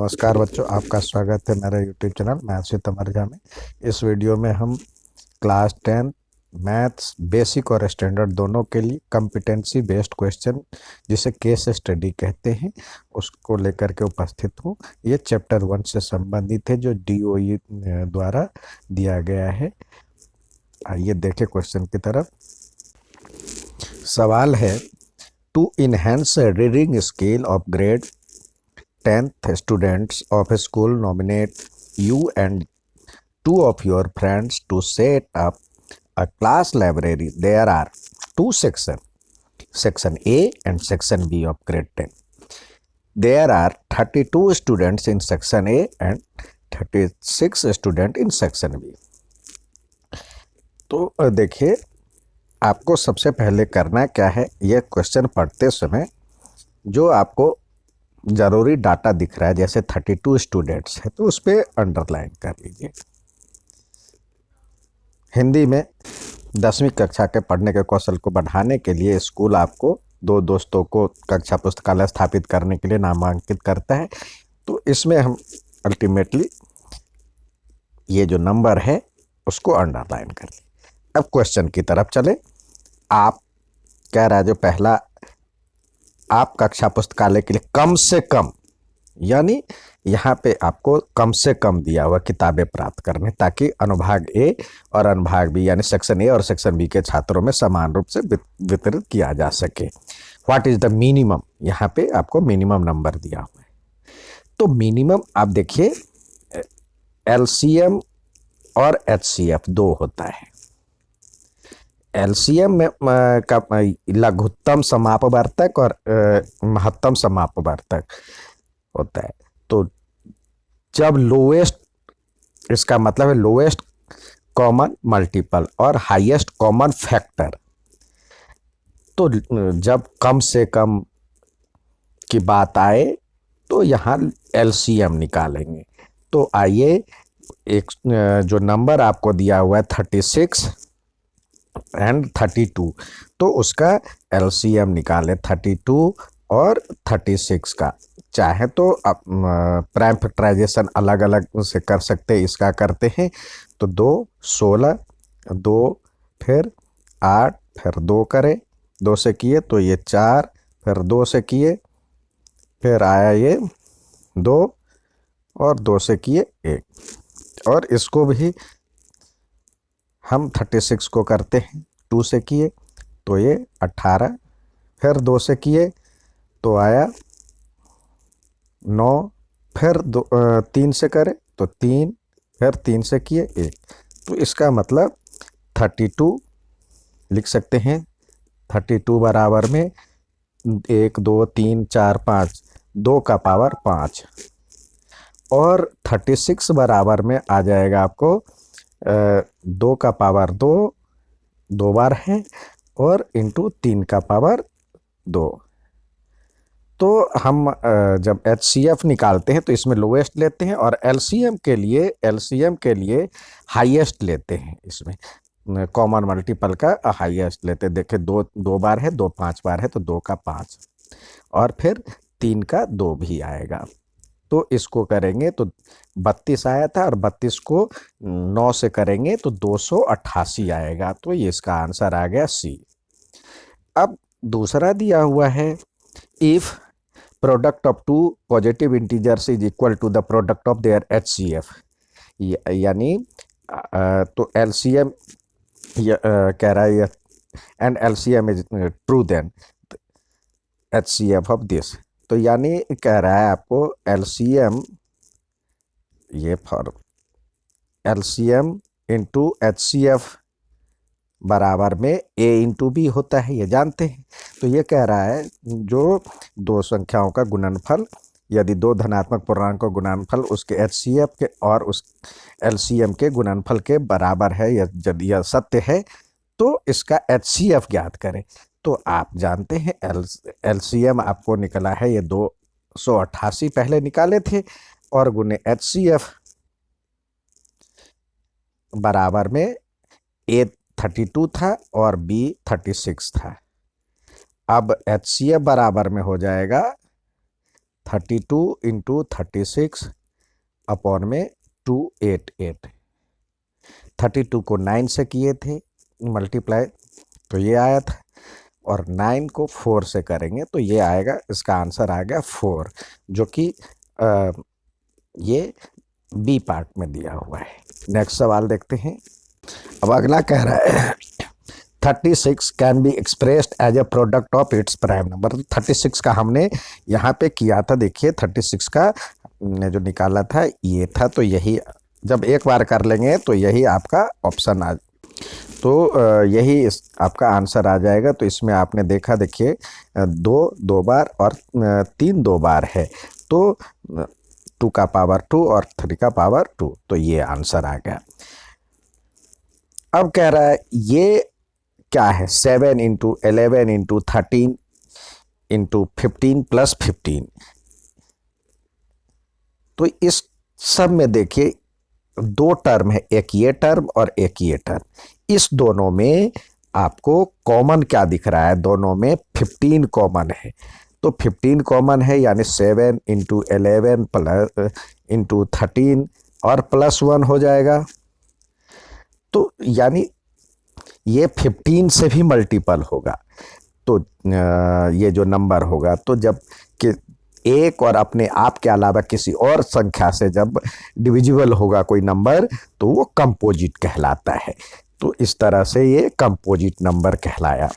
नमस्कार बच्चों, आपका स्वागत है मेरे YouTube channel maths with Amarja में। इस वीडियो में हम क्लास 10 मैथ्स बेसिक और स्टैंडर्ड दोनों के लिए कॉम्पिटेंसी बेस्ड क्वेश्चन, जिसे केस स्टडी कहते हैं, उसको लेकर के उपस्थित हूँ। ये चैप्टर 1 से संबंधित है जो DOE द्वारा दिया गया है। आइए देखें क्वेश्चन की तरफ। सवाल है, to enhance reading skill of grade 10th students of a school nominate you and two of your friends to set up a class library. There are two sections, section A and section B of grade 10. There are 32 students in section A and 36 students in section B. तो देखिए, आपको सबसे पहले करना क्या है, यह question पढ़ते समय जो आपको ज़रूरी डाटा दिख रहा है, जैसे 32 स्टूडेंट्स है तो उस पर अंडरलाइन कर लीजिए। हिंदी में 10वीं कक्षा के पढ़ने के कौशल को बढ़ाने के लिए स्कूल आपको दो दोस्तों को कक्षा पुस्तकालय स्थापित करने के लिए नामांकित करता है। तो इसमें हम अल्टीमेटली ये जो नंबर है उसको अंडरलाइन कर लिए। अब क्वेश्चन की तरफ चले। आप कह रहा है जो पहला, आप कक्षा पुस्तकालय के लिए कम से कम, यानी यहाँ पे आपको कम से कम दिया हुआ किताबें प्राप्त करने, ताकि अनुभाग ए और अनुभाग बी यानी सेक्शन ए और सेक्शन बी के छात्रों में समान रूप से वितरित किया जा सके। व्हाट इज द मिनिमम, यहाँ पे आपको मिनिमम नंबर दिया हुआ है। तो मिनिमम आप देखिए, LCM और HCF दो होता है। LCM में का लघुत्तम समापवर्तक और महत्तम समापवर्तक होता है। तो जब लोएस्ट, इसका मतलब है लोएस्ट कॉमन मल्टीपल और हाईएस्ट कॉमन फैक्टर, तो जब कम से कम की बात आए तो यहाँ LCM निकालेंगे। तो आइए, एक जो नंबर आपको दिया हुआ है 36 एंड 32, तो उसका LCM निकालें 32 और 36 का। चाहे तो आप प्राइम फैक्टराइजेशन अलग अलग से कर सकते हैं, इसका करते हैं तो 2 16, 2 फिर 8, फिर 2 करें, 2 से किए तो ये 4, फिर 2 से किए, फिर आया ये 2 और 2 से किए 1, और इसको भी हम 36 को करते हैं, 2 से किए तो ये 18, फिर 2 से किए तो आया 9, फिर 3 से करें तो 3, फिर 3 से किए 1, तो इसका मतलब 32 लिख सकते हैं। 32 बराबर में 1 2 3 4 5, 2 का पावर 5, और 36 बराबर में आ जाएगा आपको 2 का पावर 2, 2 बार है, और इंटू 3 का पावर 2। तो हम जब HCF निकालते हैं तो इसमें लोएस्ट लेते हैं, और LCM के लिए हाईएस्ट लेते हैं। इसमें कॉमन मल्टीपल का हाईएस्ट लेते हैं। देखिए 2 बार है, 2 5 बार है तो 2 का 5, और फिर 3 का 2 भी आएगा। तो इसको करेंगे तो 32 आया था, और 32 को 9 से करेंगे तो 288 आएगा। तो ये इसका आंसर आ गया C। अब दूसरा दिया हुआ है, if product of two positive integers is equal to the product of their HCF, यानी तो LCM कह रहा है and LCM is true, then HCF of this. तो यानी कह रहा है आपको LCM, ये फॉर LCM इंटू HCF बराबर में A इंटू B होता है, ये जानते हैं। तो ये कह रहा है जो दो संख्याओं का गुणनफल, यदि दो धनात्मक पूर्णांक का गुणनफल उसके HCF के और उस LCM के गुणनफल के बराबर है, यदि यह सत्य है तो इसका HCF ज्ञात करें। तो आप जानते हैं LCM आपको निकला है, ये 288 पहले निकाले थे, और गुने HCF बराबर में A 32 था और B 36 था। अब HCF बराबर में हो जाएगा 32 इंटू 36 अपॉन में 288। 32 को 9 से किए थे मल्टीप्लाई, तो ये आया था, और 9 को 4 से करेंगे तो ये आएगा, इसका आंसर आ गया 4, जो कि ये बी पार्ट में दिया हुआ है। नेक्स्ट सवाल देखते हैं। अब अगला कह रहा है 36 can be expressed as a product of its prime number. 36 का हमने यहाँ पे किया था, देखिए 36 का ने जो निकाला था ये था, तो यही जब एक बार कर लेंगे तो यही आपका ऑप्शन आ, तो यही आपका आंसर आ जाएगा। तो इसमें आपने देखा, देखिए 2 बार और 3 2 बार है, तो 2 का पावर 2 और 3 का पावर 2, तो ये आंसर आ गया। अब कह रहा है ये क्या है, 7 इंटू 11 इंटू 13 इंटू 15 प्लस 15। तो इस सब में देखिए 2 टर्म है, एक ये टर्म और एक ये टर्म। इस दोनों में आपको कॉमन क्या दिख रहा है, दोनों में 15 कॉमन है। तो 15 कॉमन है, यानी 7 इंटू 11 प्लस इंटू 13 और प्लस 1 हो जाएगा। तो यानी ये 15 से भी मल्टीपल होगा। तो ये जो नंबर होगा, तो जब कि एक और अपने आप के अलावा किसी और संख्या से जब डिविजिबल होगा कोई नंबर, तो वो कंपोजिट कहलाता है। तो इस तरह से ये कंपोजिट नंबर कहलाया,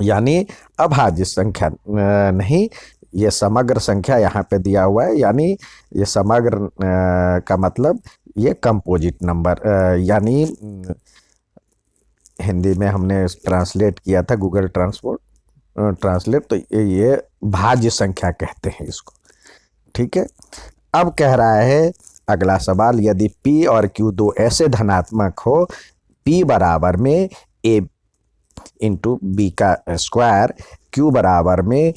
यानी अभाज्य संख्या नहीं, ये समग्र संख्या यहाँ पे दिया हुआ है, यानी ये समग्र का मतलब ये कंपोजिट नंबर, यानी हिंदी में हमने ट्रांसलेट किया था गूगल ट्रांसलेट, तो ये भाज्य संख्या कहते हैं इसको, ठीक है। अब कह रहा है अगला सवाल, यदि P और Q दो ऐसे धनात्मक हो, P बराबर में A इंटू बी का स्क्वायर, Q बराबर में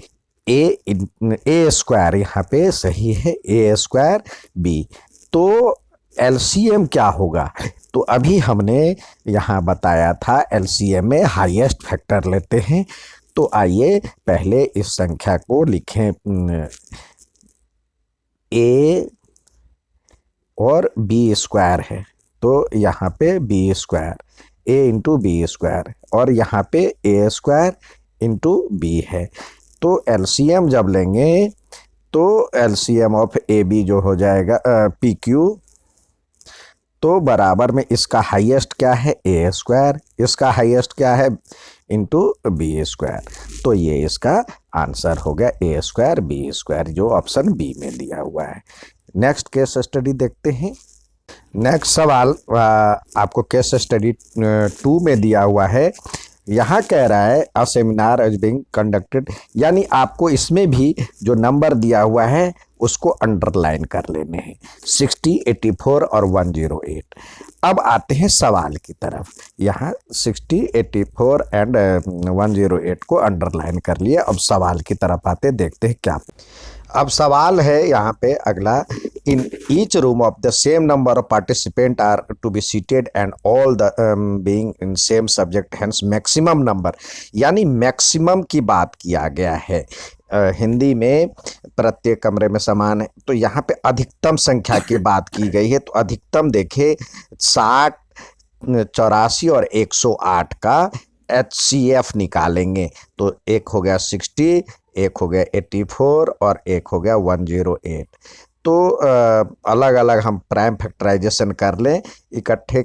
ए स्क्वायर, यहाँ पे सही है ए स्क्वायर बी, तो एलसीएम क्या होगा। तो अभी हमने यहाँ बताया था एलसीएम में हाईएस्ट फैक्टर लेते हैं। तो आइए पहले इस संख्या को लिखें, ए और बी स्क्वायर है, तो यहाँ पे बी स्क्वायर, ए इंटू बी स्क्वायर, और यहाँ पे ए स्क्वायर इंटू बी है। तो एलसीएम जब लेंगे तो एलसीएम ऑफ ए बी जो हो जाएगा पी क्यू, तो बराबर में इसका हाईएस्ट क्या है ए स्क्वायर, इसका हाईएस्ट क्या है इंटू बी स्क्वायर, तो ये इसका आंसर हो गया ए स्क्वायर बी स्क्वायर, जो ऑप्शन बी में दिया हुआ है। नेक्स्ट केस स्टडी देखते हैं। नेक्स्ट सवाल आपको केस स्टडी 2 में दिया हुआ है। यहाँ कह रहा है a seminar is being conducted, यानी आपको इसमें भी जो नंबर दिया हुआ है उसको अंडरलाइन कर लेने हैं, 60, 84 और 108। अब आते हैं सवाल की तरफ। यहाँ 60, 84 एंड 108 को अंडरलाइन कर लिया। अब सवाल की तरफ आते, देखते हैं क्या। अब सवाल है यहाँ पे अगला, in each room of the same number of participant are to be seated and all the being in same subject, hence maximum number, यानी मैक्सिमम की बात किया गया है। हिंदी में प्रत्येक कमरे में समान है, तो यहाँ पे अधिकतम संख्या की बात की गई है। तो अधिकतम देखे 60, 84 और 108 का HCF निकालेंगे, तो एक हो गया 60, एक हो गया 84 और एक हो गया 108। तो अलग अलग हम प्राइम फैक्टराइजेशन कर लें, इकट्ठे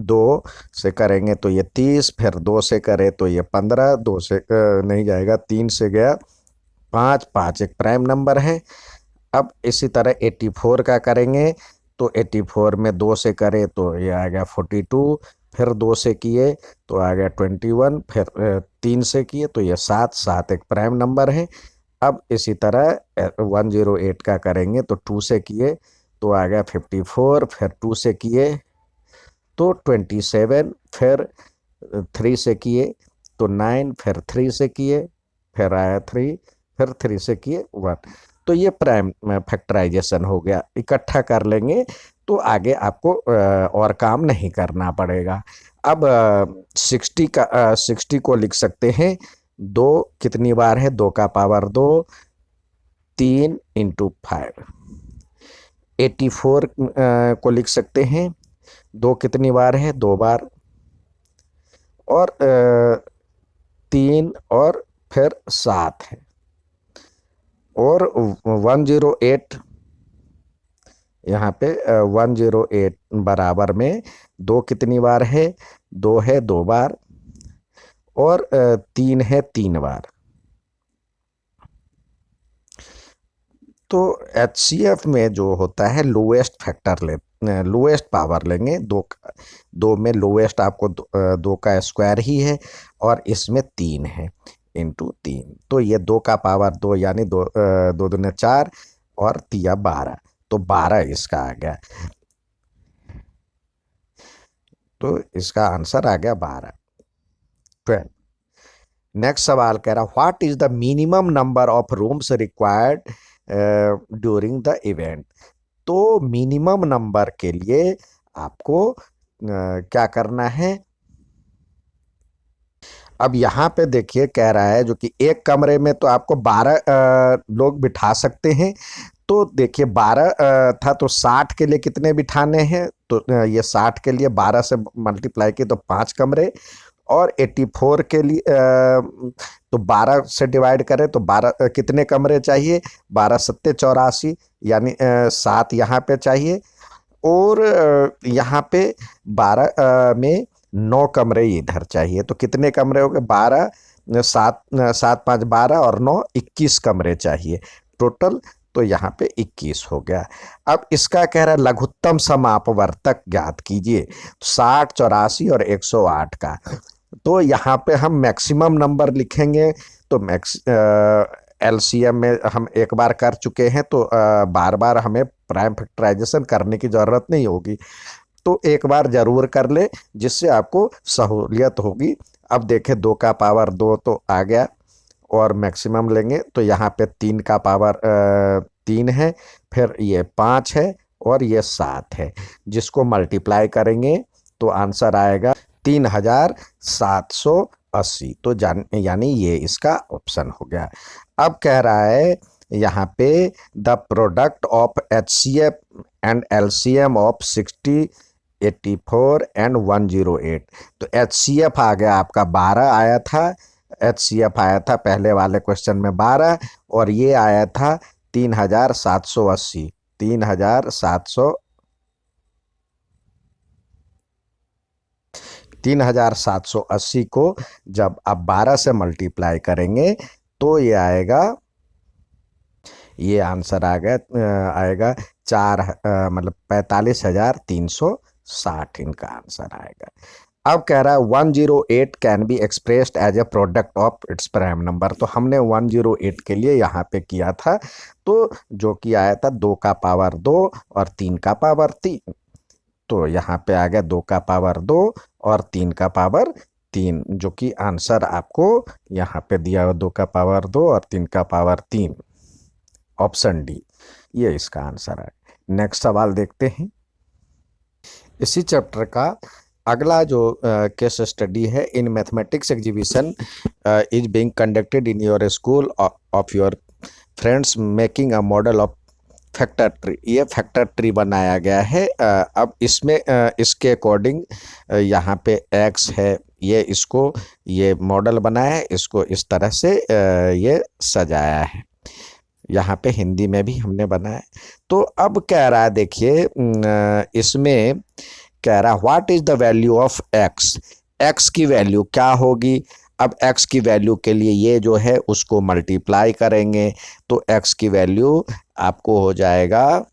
2 से करेंगे तो ये 30, फिर 2 से करें तो ये 15, 2 से नहीं जाएगा, 3 से गया 5, 5 एक प्राइम नंबर है। अब इसी तरह 84 का करेंगे, तो 84 में 2 से करें तो ये आ गया 42, फिर 2 से किए तो आ गया 21, फिर 3 से किए तो ये 7, 7 एक प्राइम नंबर है। अब इसी तरह 108 का करेंगे तो 2 से किए तो आ गया 54, फिर 2 से किए तो 27, फिर 3 से किए तो 9, फिर 3 से किए फिर आया 3, फिर 3 से किए 1। तो ये प्राइम फैक्टराइजेशन हो गया। इकट्ठा कर लेंगे तो आगे आपको और काम नहीं करना पड़ेगा। अब 60 को लिख सकते हैं, 2 कितनी बार है, 2 का पावर 2, 3 इंटू 5, 84 को लिख सकते हैं। 2 कितनी बार है? 2 बार, और 3 और फिर 7 है, और 108 यहाँ पे 108 बराबर में 2 कितनी बार है? 2 है 2 बार, और 3 है 3 बार। तो HCF में जो होता है लोएस्ट फैक्टर लोएस्ट पावर लेंगे। दो में लोएस्ट आपको 2 का स्क्वायर ही है, और इसमें 3 है, इंटू 3। तो ये 2 का पावर 2 यानी 2 2 दूने 4 और 3 12, तो 12 इसका आ गया। तो इसका आंसर आ गया 12, 12। नेक्स्ट सवाल कह रहा, what is the minimum number of rooms required during the event. तो मिनिमम नंबर के लिए आपको क्या करना है? अब यहाँ पे देखिए कह रहा है जो कि एक कमरे में तो आपको 12 लोग बिठा सकते हैं। तो देखिए 12 था, तो 60 के लिए कितने बिठाने हैं? तो ये 60 के लिए 12 से मल्टीप्लाई किए तो 5 कमरे, और 84 के लिए तो 12 से डिवाइड करें तो 12 कितने कमरे चाहिए? 12 सत्ते 84, यानी 7 यहाँ पे चाहिए, और यहाँ पे 12 में 9 कमरे इधर चाहिए। तो कितने कमरे हो गए? 12, 7, 7 5 12 और 9 21 कमरे चाहिए टोटल। तो यहाँ पे 21 हो गया। अब इसका कह रहा है लघुत्तम समापवर्तक ज्ञात कीजिए, 60, 84 और 108 का। तो यहाँ पे हम मैक्सिमम नंबर लिखेंगे। तो LCM में हम एक बार कर चुके हैं, तो बार बार हमें प्राइम फैक्टराइजेशन करने की ज़रूरत नहीं होगी। तो एक बार ज़रूर कर ले, जिससे आपको सहूलियत होगी। अब देखें 2 का पावर 2 तो आ गया, और मैक्सिमम लेंगे तो यहाँ पे 3 का पावर 3 है, फिर ये 5 है, और ये 7 है। जिसको मल्टीप्लाई करेंगे तो आंसर आएगा 3780। तो यानी ये इसका ऑप्शन हो गया। अब कह रहा है यहाँ पे the product of HCF and LCM of 60, 84 and 108। तो HCF आ गया आपका 12 आया था। HCF आया था पहले वाले क्वेश्चन में 12, और ये आया था 3780। 3780 को जब आप 12 से मल्टीप्लाई करेंगे तो ये आएगा, ये आंसर आएगा 4 मतलब 45,360 इनका आंसर आएगा। अब कह रहा है 108 can be expressed as a product of its prime number. तो हमने 108 के लिए यहाँ पे किया था, तो जो कि आया था 2 का पावर 2 और 3 का पावर 3। तो यहाँ पे आ गया 2 का पावर 2 और 3 का पावर 3, जो कि आंसर आपको यहाँ पे दिया हुआ 2 का पावर 2 और 3 का पावर 3, ऑप्शन डी, ये इसका आंसर है। नेक्स्ट सवाल देखते हैं। इसी चैप्टर का अगला जो केस स्टडी है, in mathematics exhibition is being conducted in your school of your friends making a model of factor tree. ये फैक्टर ट्री बनाया गया है। अब इसमें इसके अकॉर्डिंग यहाँ पे x है, ये मॉडल बनाया है, इसको इस तरह से ये सजाया है। यहाँ पे हिंदी में भी हमने बनाया। तो अब कह रहा है देखिए, इसमें कह रहा what is the value of x। x की वैल्यू क्या होगी? अब x की वैल्यू के लिए ये जो है उसको मल्टीप्लाई करेंगे, तो x की वैल्यू आपको हो जाएगा,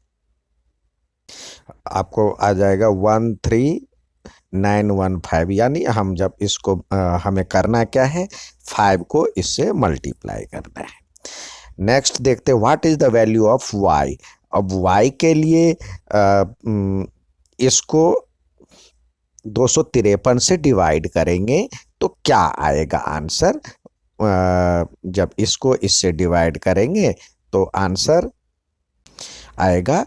आपको आ जाएगा 13915। यानी हम जब इसको हमें करना क्या है, 5 को इससे मल्टीप्लाई करना है। नेक्स्ट देखते हैं what is the value of y। अब y के लिए इसको 253 से डिवाइड करेंगे तो क्या आएगा आंसर? जब इसको इससे डिवाइड करेंगे तो आंसर आएगा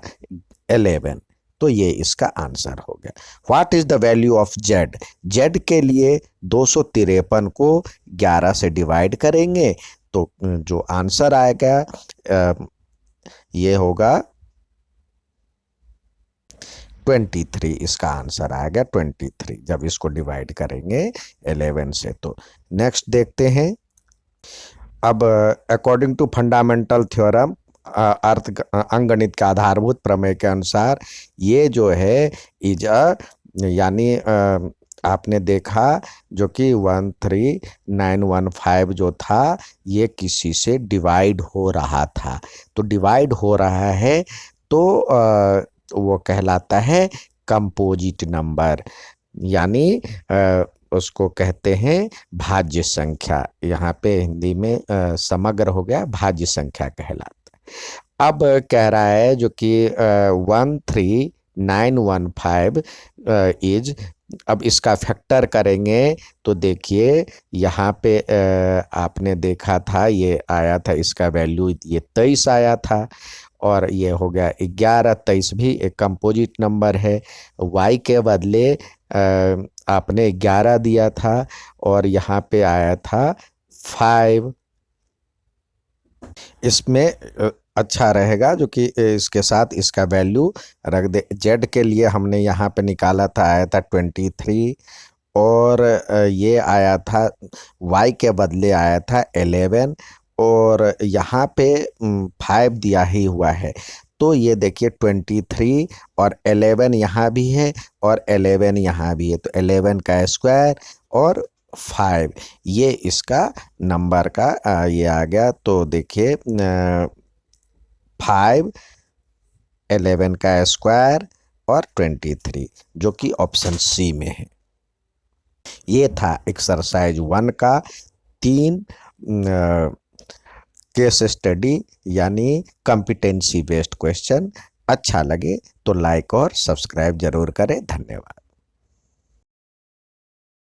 11। तो ये इसका आंसर हो गया। What is the value of z। z के लिए 253 को 11 से डिवाइड करेंगे तो जो आंसर आएगा ये होगा 23, इसका आंसर आएगा 23 जब इसको डिवाइड करेंगे 11 से। तो नेक्स्ट देखते हैं। अब अकॉर्डिंग टू फंडामेंटल थ्योरम, अंकगणित का आधारभूत प्रमेय के अनुसार ये जो है इज यानी आपने देखा जो कि 13915 जो था ये किसी से डिवाइड हो रहा था, तो डिवाइड हो रहा है तो वो कहलाता है कंपोजिट नंबर, यानी उसको कहते हैं भाज्य संख्या। यहाँ पे हिंदी में समग्र हो गया, भाज्य संख्या कहलाता है। अब कह रहा है जो कि 13915 इज, अब इसका फैक्टर करेंगे तो देखिए यहाँ पे आपने देखा था ये आया था, इसका वैल्यू ये 23 आया था, और ये हो गया 11। 23 भी एक कंपोजिट नंबर है। y के बदले आपने 11 दिया था और यहाँ पे आया था 5। इसमें अच्छा रहेगा जो कि इसके साथ इसका वैल्यू रख दे। z के लिए हमने यहाँ पे निकाला था, आया था 23, और ये आया था y के बदले आया था 11, और यहाँ पे 5 दिया ही हुआ है। तो ये देखिए 23 और 11 यहाँ भी है और 11 यहाँ भी है, तो 11 का स्क्वायर और 5, ये इसका नंबर का ये आ गया। तो देखिए 5, 11 का स्क्वायर और 23, जो कि ऑप्शन सी में है। ये था एक्सरसाइज 1 का 3 केस स्टडी, यानी कॉम्पिटेंसी बेस्ड क्वेश्चन। अच्छा लगे तो लाइक और सब्सक्राइब जरूर करें। धन्यवाद।